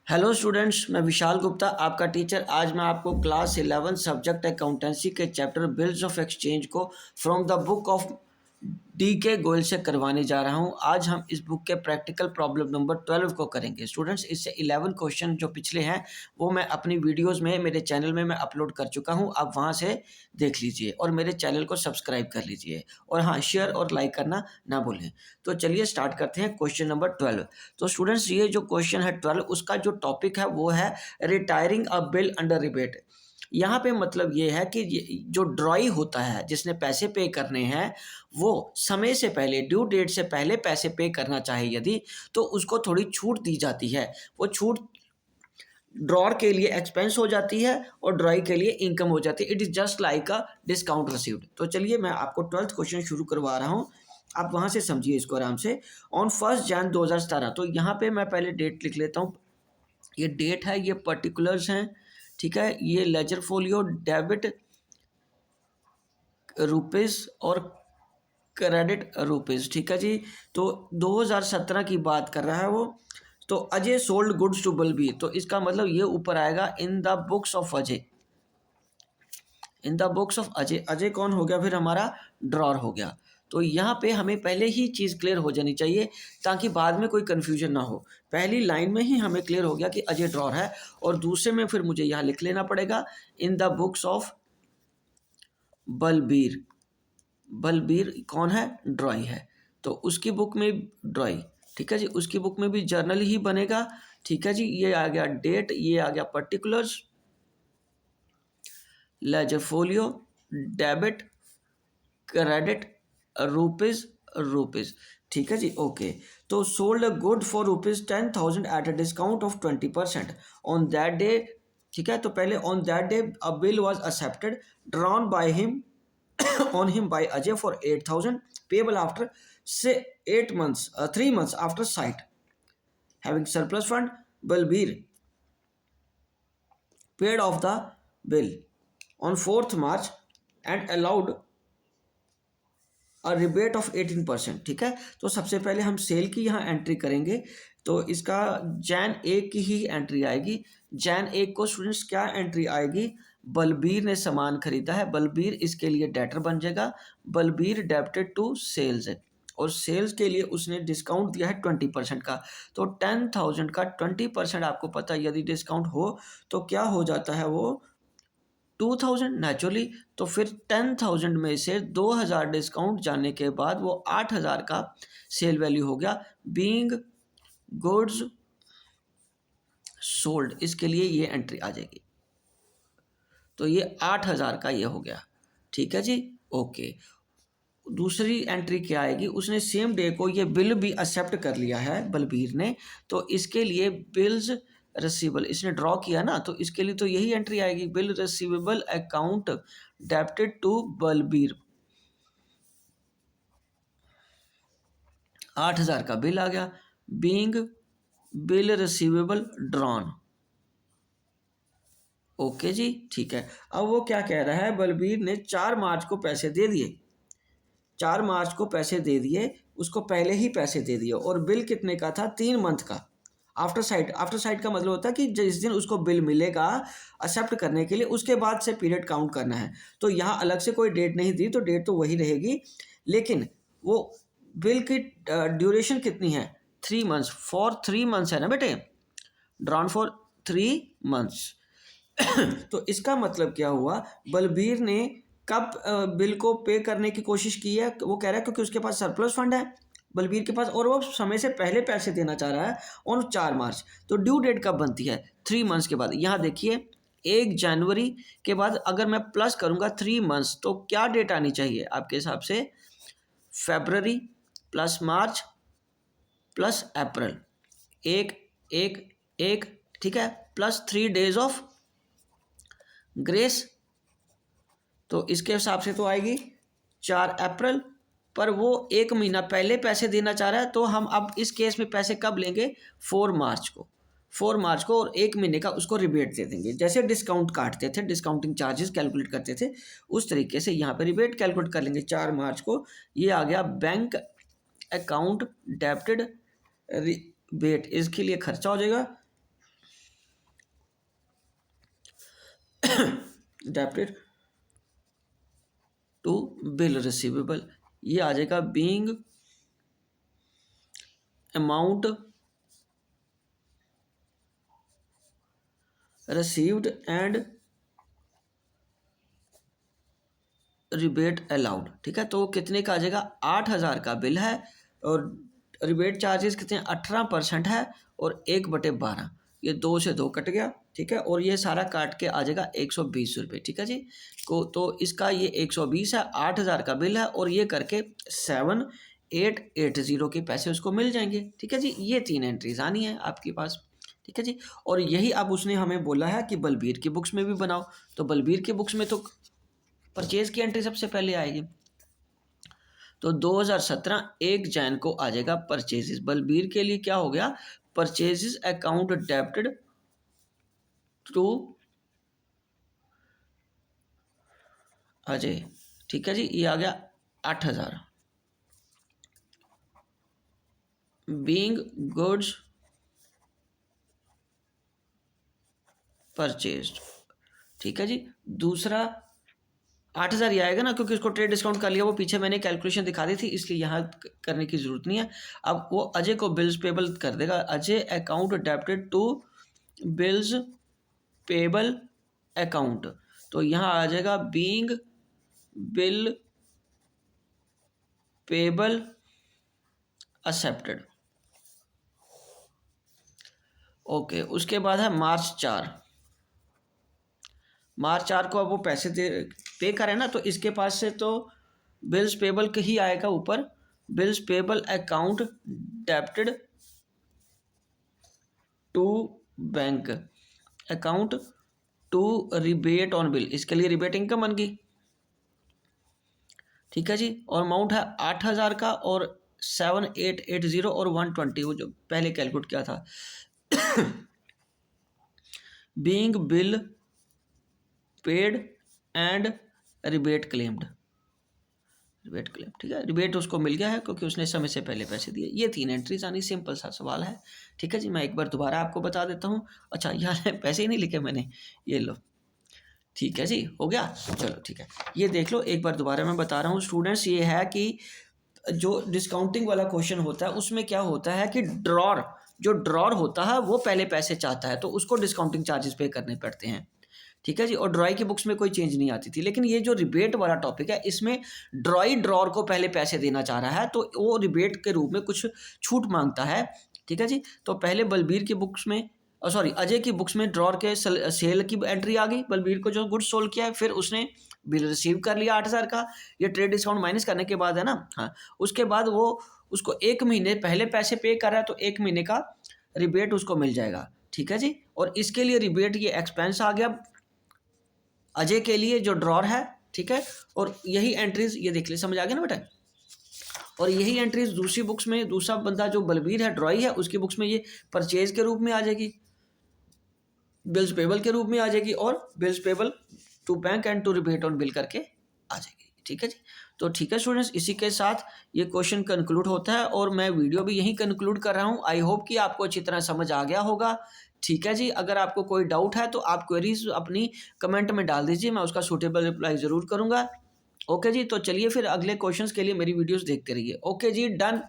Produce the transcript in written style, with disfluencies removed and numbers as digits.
Hello students, मैं विशाल गुप्ता आपका teacher. आज मैं आपको क्लास 11 सब्जेक्ट अकाउंटेंसी के चैप्टर बिल्स ऑफ एक्सचेंज को from the book of D के गोयल से करवाने जा रहा हूं। आज हम इस बुक के प्रैक्टिकल प्रॉब्लम नंबर 12 को करेंगे। स्टूडेंट्स, इससे 11 क्वेश्चन जो पिछले हैं वो मैं अपनी वीडियोस में मेरे चैनल में मैं अपलोड कर चुका हूं। आप वहां से देख लीजिए और मेरे चैनल को सब्सक्राइब कर लीजिए और हाँ, शेयर और लाइक करना ना भूलें। तो चलिए स्टार्ट करते हैं क्वेश्चन नंबर 12। तो स्टूडेंट्स, ये जो क्वेश्चन है 12, उसका जो टॉपिक है वो है रिटायरिंग अ बिल अंडर रिबेट। यहाँ पे मतलब ये है कि जो ड्रॉई होता है जिसने पैसे पे करने हैं, वो समय से पहले, ड्यू डेट से पहले पैसे पे करना चाहे यदि, तो उसको थोड़ी छूट दी जाती है। वो छूट ड्रॉर के लिए एक्सपेंस हो जाती है और ड्रॉई के लिए इनकम हो जाती है। It is just like a discount received. तो चलिए मैं आपको 12th क्वेश्चन शुरू करवा रहा हूँ, आप वहाँ से समझिए इसको आराम से। ऑन 1 जनवरी 2017, तो यहाँ पे मैं पहले डेट लिख लेता हूँ। ये डेट है, ये पर्टिकुलर्स हैं, ठीक है। ये लेजर फोलियो डेबिट रुपीज़ और क्रेडिट रुपीज़, ठीक है जी। तो 2017 की बात कर रहा है वो। तो Ajay sold goods to Balbir, तो इसका मतलब ये ऊपर आएगा in the books of Ajay. In the books of Ajay, Ajay कौन हो गया फिर? हमारा ड्रॉर हो गया। तो यहाँ पे हमें पहले ही चीज़ क्लियर हो जानी चाहिए ताकि बाद में कोई कन्फ्यूजन ना हो। पहली लाइन में ही हमें क्लियर हो गया कि अजय ड्रॉर है, और दूसरे में फिर मुझे यहाँ लिख लेना पड़ेगा इन the books of Balbir. Balbir कौन है? ड्रॉई है, तो उसकी बुक में ड्रॉई, ठीक है जी। उसकी बुक में भी जर्नल ही बनेगा, ठीक है जी। ये आ गया डेट, ये आ गया particulars, ledger folio, debit, credit, rupees, rupees, ठीक है जी। ओके, तो sold a good for rupees 10,000 at a discount of 20% on that day, ठीक है। तो पहले on that day a bill was accepted drawn by him on him by Ajay for 8,000 payable after say 3 months after sight. Having surplus fund, Balbir paid off the bill on 4th March and allowed a rebate of 18%, ठीक है। तो सबसे पहले हम cell की यहाँ entry करेंगे, तो इसका जैन 1 की ही एंट्री आएगी। जैन 1 को स्टूडेंट्स क्या एंट्री आएगी? बलबीर ने सामान खरीदा है, बलबीर इसके लिए डेटर बन जाएगा। बलबीर डेबिटेड टू सेल्स, और सेल्स के लिए उसने डिस्काउंट दिया है 20% का। तो 10,000 का 20% आपको पता है यदि डिस्काउंट हो तो क्या हो जाता है वो? 2,000 नेचुरली। तो फिर 10,000 में से 2,000 डिस्काउंट जाने के बाद वो 8,000 का सेल वैल्यू हो गया। बीइंग गुड्स सोल्ड, इसके लिए ये एंट्री आ जाएगी। तो ये 8,000 का ये हो गया, ठीक है जी। ओके, दूसरी एंट्री क्या आएगी? उसने सेम डे को ये बिल भी एक्सेप्ट कर लिया है बलबीर ने, तो इसके लिए बिल्स रिसीवेबल इसने ड्रॉ किया ना, तो इसके लिए तो यही एंट्री आएगी, bill receivable account debited to Balbir. 8,000 का बिल आ गया, being bill receivable drawn. Okay जी, ठीक है। अब वो क्या कह रहा है? बलबीर ने 4 मार्च को पैसे दे दिए, 4 मार्च को पैसे दे दिए, उसको पहले ही पैसे दे दिए, और बिल कितने का था? 3 मंथ का। आफ्टर साइट, आफ्टर साइट का मतलब होता है कि जिस दिन उसको बिल मिलेगा एक्सेप्ट करने के लिए, उसके बाद से पीरियड काउंट करना है। तो यहाँ अलग से कोई डेट नहीं दी, तो डेट तो वही रहेगी, लेकिन वो बिल की ड्यूरेशन कितनी है? 3 मंथ्स, फॉर 3 मंथ्स है ना बेटे, ड्रॉन फॉर 3 मंथ्स। तो इसका मतलब क्या हुआ? बलबीर ने कब बिल को पे करने की कोशिश की है? वो कह रहा है क्योंकि उसके पास सरप्लस फंड है बलबीर के पास, और वो समय से पहले पैसे देना चाह रहा है ऑन 4 मार्च। तो ड्यू डेट कब बनती है? 3 मंथ्स के बाद। यहाँ देखिए 1 जनवरी के बाद अगर मैं प्लस करूँगा 3 मंथ्स, तो क्या डेट आनी चाहिए आपके हिसाब से? फरवरी प्लस मार्च प्लस अप्रैल, एक एक एक, ठीक है, प्लस 3 डेज ऑफ ग्रेस। तो इसके हिसाब से तो आएगी 4 अप्रैल, पर वो 1 महीना पहले पैसे देना चाह रहा है, तो हम अब इस केस में पैसे कब लेंगे? 4 मार्च को, 4 मार्च को, और 1 महीने का उसको रिबेट दे देंगे। जैसे डिस्काउंट काटते थे, डिस्काउंटिंग चार्जेस कैलकुलेट करते थे, उस तरीके से यहाँ पे रिबेट कैलकुलेट कर लेंगे 4 मार्च को। ये आ गया बैंक अकाउंट डेबिटेड रिबेट, इसके लिए खर्चा हो जाएगा डेबिटेड टू बिल रिसीवेबल, ये आ जाएगा being amount received and rebate allowed. ठीक है, तो कितने का आ जाएगा, 8,000 का बिल है और रिबेट चार्जेस कितने 18% है और 1/12, ये 2 से 2 कट गया। ठीक है, और ये सारा काट के आ जाएगा 120 रुपये। ठीक है जी, तो इसका ये 120 है, 8,000 का बिल है और ये करके 7880 के पैसे उसको मिल जाएंगे। ठीक है जी, ये 3 एंट्रीज आनी है आपके पास। ठीक है जी, और यही अब उसने हमें बोला है कि बलबीर की बुक्स में भी बनाओ, तो बलबीर की बुक्स में तो परचेज की एंट्री सबसे पहले आएगी। तो 2017 1 जैन को आ जाएगा परचेजेस। बलबीर के लिए क्या हो गया, purchases account debited to Ajay. ठीक है जी, ये आ गया 8,000 बीइंग गुड्स परचेज्ड। ठीक है जी, दूसरा 8,000 ही आएगा ना, क्योंकि उसको ट्रेड डिस्काउंट कर लिया, वो पीछे मैंने कैलकुलेशन दिखा दी थी, इसलिए यहाँ करने की जरूरत नहीं है। अब वो अजय को बिल्स पेबल कर देगा, Ajay account debited to bills payable account, तो यहाँ आ जाएगा being bill payable accepted. Okay, उसके बाद है मार्च 4। मार्च 4 को अब वो पैसे दे पे करें ना, तो इसके पास से तो बिल्स पेबल ही आएगा ऊपर, bills payable account debited to bank account to rebate on bill, इसके लिए रिबेट इनकम बन गई। ठीक है जी, और अमाउंट है 8,000 का और 7880 और 120, वो जो पहले कैलकुलेट किया था। Being bill paid and rebate claimed, rebate claim. ठीक है, रिबेट उसको मिल गया है क्योंकि उसने समय से पहले पैसे दिए। ये 3 एंट्रीज आनी, सिंपल सा सवाल है। ठीक है जी, मैं एक बार दोबारा आपको बता देता हूँ। अच्छा, यहाँ पैसे ही नहीं लिखे मैंने, ये लो। ठीक है जी, हो गया, चलो ठीक है, ये देख लो एक बार दोबारा मैं बता रहा हूँ स्टूडेंट्स। ये है कि जो डिस्काउंटिंग वाला क्वेश्चन होता है उसमें क्या होता है कि ड्रॉर, जो ड्रॉर होता है वो पहले पैसे चाहता है, तो उसको डिस्काउंटिंग चार्जेस पे करने पड़ते हैं। ठीक है जी, और ड्रॉई की बुक्स में कोई चेंज नहीं आती थी, लेकिन ये जो रिबेट वाला टॉपिक है इसमें ड्रॉई ड्रॉर को पहले पैसे देना चाह रहा है, तो वो रिबेट के रूप में कुछ छूट मांगता है। ठीक है जी, तो पहले बलबीर की बुक्स में, सॉरी अजय की बुक्स में ड्रॉर के सेल की एंट्री आ गई, बलबीर को जो गुड्स सोल्ड किया है, फिर उसने बिल रिसीव कर लिया 8,000 का, ये ट्रेड डिस्काउंट माइनस करने के बाद है ना। हाँ, उसके बाद वो उसको 1 महीने पहले पैसे पे कर रहा है, तो 1 महीने का रिबेट उसको मिल जाएगा। ठीक है जी, और इसके लिए रिबेट ये एक्सपेंस आ गया अजय के लिए जो ड्रॉर है। ठीक है, और यही एंट्रीज ये देख ले, समझ आ गया ना बेटा। और यही एंट्रीज दूसरी बुक्स में, दूसरा बंदा जो बलबीर है ड्रॉई है, उसकी बुक्स में ये परचेज के रूप में आ जाएगी, बिल्स पेबल के रूप में आ जाएगी, और bills payable to bank and to rebate on bill करके आ जाएगी। ठीक है जी, तो ठीक है स्टूडेंट्स, इसी के साथ ये क्वेश्चन कंक्लूड होता है और मैं वीडियो भी यहीं कंक्लूड कर रहा हूँ। आई होप कि आपको अच्छी तरह समझ आ गया होगा। ठीक है जी, अगर आपको कोई डाउट है तो आप क्वेरीज अपनी कमेंट में डाल दीजिए, मैं उसका सूटेबल रिप्लाई ज़रूर करूँगा। ओके जी, तो चलिए फिर अगले क्वेश्चंस के लिए मेरी वीडियोस देखते रहिए। ओके जी, डन।